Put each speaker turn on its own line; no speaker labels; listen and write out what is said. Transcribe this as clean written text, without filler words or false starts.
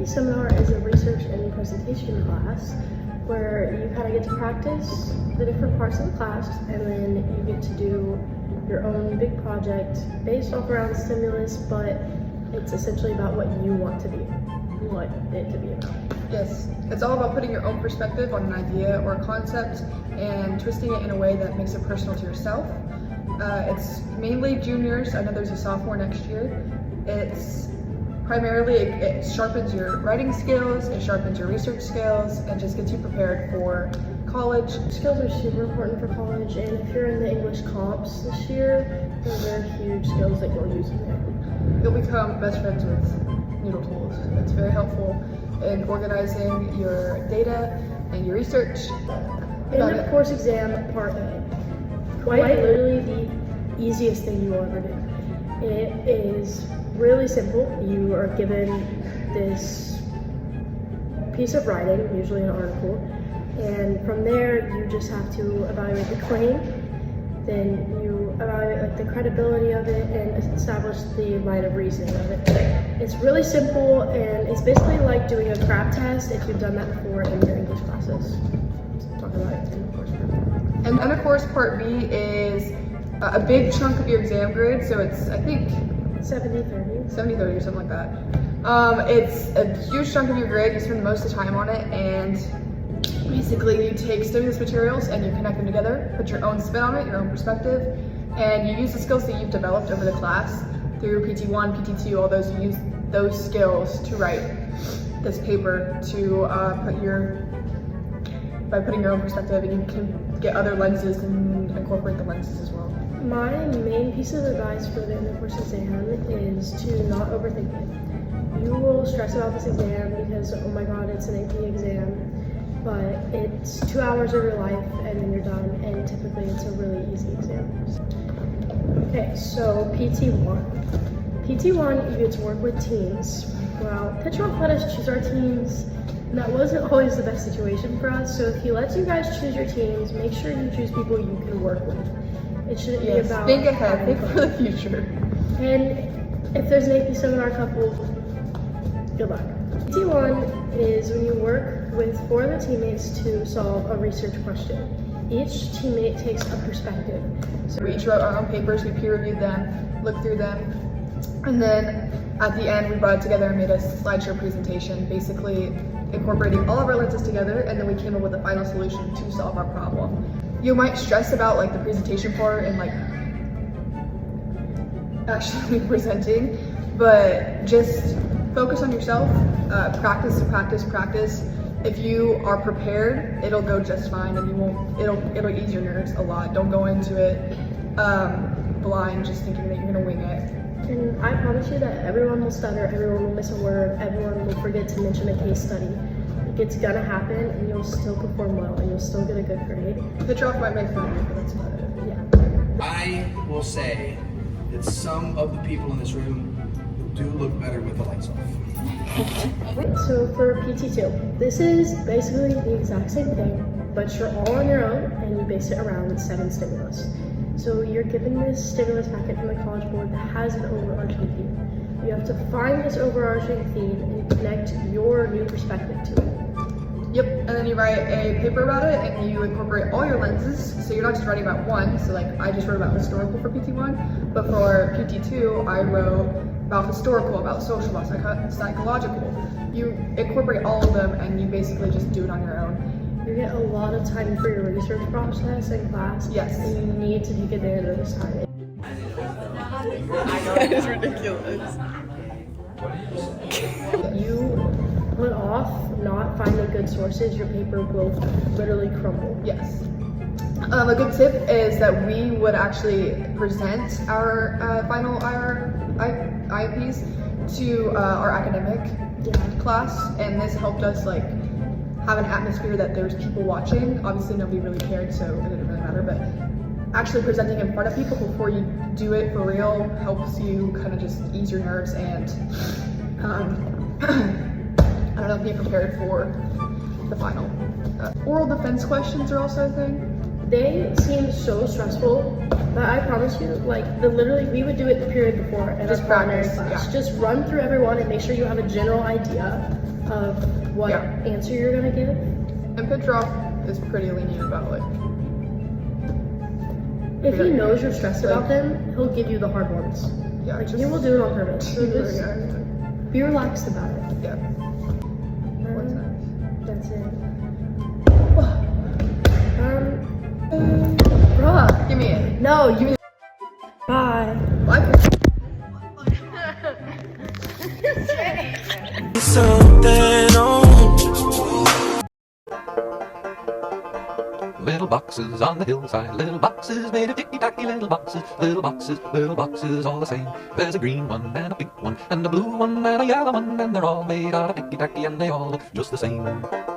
AP seminar is a research and presentation class where you kind of get to practice the different parts of the class, and then you get to do your own big project based off around stimulus, but it's essentially about what you want to be, what it to be about.
Yes, it's all about putting your own perspective on an idea or a concept and twisting it in a way that makes it personal to yourself. It's mainly juniors. I know there's a sophomore next year. It's primarily, it sharpens your writing skills, it sharpens your research skills, and just gets you prepared for college.
Skills are super important for college, and if you're in the English comps this year, those are huge skills that you'll use in there.
You'll become best friends with Noodle Tools. It's very helpful in organizing your data and your research.
And the course exam part A, quite literally the easiest thing you will ever do. It is really simple. You are given this piece of writing, usually an article, and from there you just have to evaluate the claim, then you evaluate the credibility of it and establish the line of reasoning of it. It's really simple, and it's basically like doing a crap test if you've done that before in your English classes. Talk about it in the course part.
And then of course part B is a big chunk of your exam grade, so it's, I think,
70-30
or something like that. It's a huge chunk of your grade. You spend most of the time on it, and basically you take stimulus materials and you connect them together, put your own spin on it, your own perspective, and you use the skills that you've developed over the class through PT1, PT2, all those. You use those skills to write this paper to by putting your own perspective, and you can get other lenses and incorporate the lenses as well.
My main piece of advice for the end of course exam is to not overthink it. You will stress about this exam because, oh my god, it's an AP exam, but it's 2 hours of your life and then you're done, and typically it's a really easy exam. Okay, so PT1. PT1, you get to work with teams. Well, Pitch Rock let us choose our teams, and that wasn't always the best situation for us, so if he lets you guys choose your teams, make sure you choose people you can work with. It shouldn't be about
think ahead, think for the future.
And if there's an AP seminar couple, good luck. PT1 is when you work with 4 other teammates to solve a research question. Each teammate takes a perspective.
So we each wrote our own papers, we peer reviewed them, looked through them, and then at the end we brought it together and made a slideshow presentation, basically incorporating all of our lenses together, and then we came up with a final solution to solve our problem. You might stress about like the presentation part and like actually presenting, but just focus on yourself, practice. If you are prepared, it'll go just fine, and it'll ease your nerves a lot. Don't go into it blind, just thinking that you're gonna wing it.
And I promise you that everyone will stutter, everyone will miss a word, everyone will forget to mention a case study. It's gonna happen, and you'll still perform well, and you'll still get a good grade.
Pitch Rock might make fun of you, but that's about it.
Yeah.
I will say that some of the people in this room do look better with the lights off.
So for PT2, this is basically the exact same thing, but you're all on your own, and you base it around 7 stimulus. So you're given this stimulus packet from the College Board that has an overarching theme. You have to find this overarching theme and connect your new perspective to it.
Yep, and then you write a paper about it, and you incorporate all your lenses, so you're not just writing about one. So like I just wrote about historical for PT1, but for PT2 I wrote about historical, about social, about psychological. You incorporate all of them, and you basically just do it on your own.
You get a lot of time for your research process in class.
Yes.
And you need to take advantage of this time.
That is ridiculous.
You put off not finding good sources, your paper will literally crumble.
Yes. A good tip is that we would actually present our final IEPs to our academic class, and this helped us like have an atmosphere that there's people watching. Obviously nobody really cared, so it didn't really matter, but actually presenting in front of people before you do it for real helps you kind of just ease your nerves and I don't know, be prepared for the final. Oral defense questions are also a thing.
they seem so stressful, but I promise you, like, literally, we would do it the period before in
Just
our primary
practice,
class.
yeah.
Just run through everyone and make sure you have a general idea of what
Yeah.
answer you're gonna give.
And Petrov is pretty lenient about like.
If he
Yeah.
knows you're stressed about
Like-
them, he'll give you the hard ones.
Yeah,
Like,
just-
he will do it on purpose. So just
Yeah.
be relaxed about it.
Yeah. What's next?
That's it. Bruh.
Give me it.
No, you. Bye.
Like
Something on. Little boxes on the hillside, little boxes made of ticky-tacky little boxes, all the same. There's a green one and a pink one and a blue one and a yellow one, and they're all made out of ticky-tacky and they all look just the same.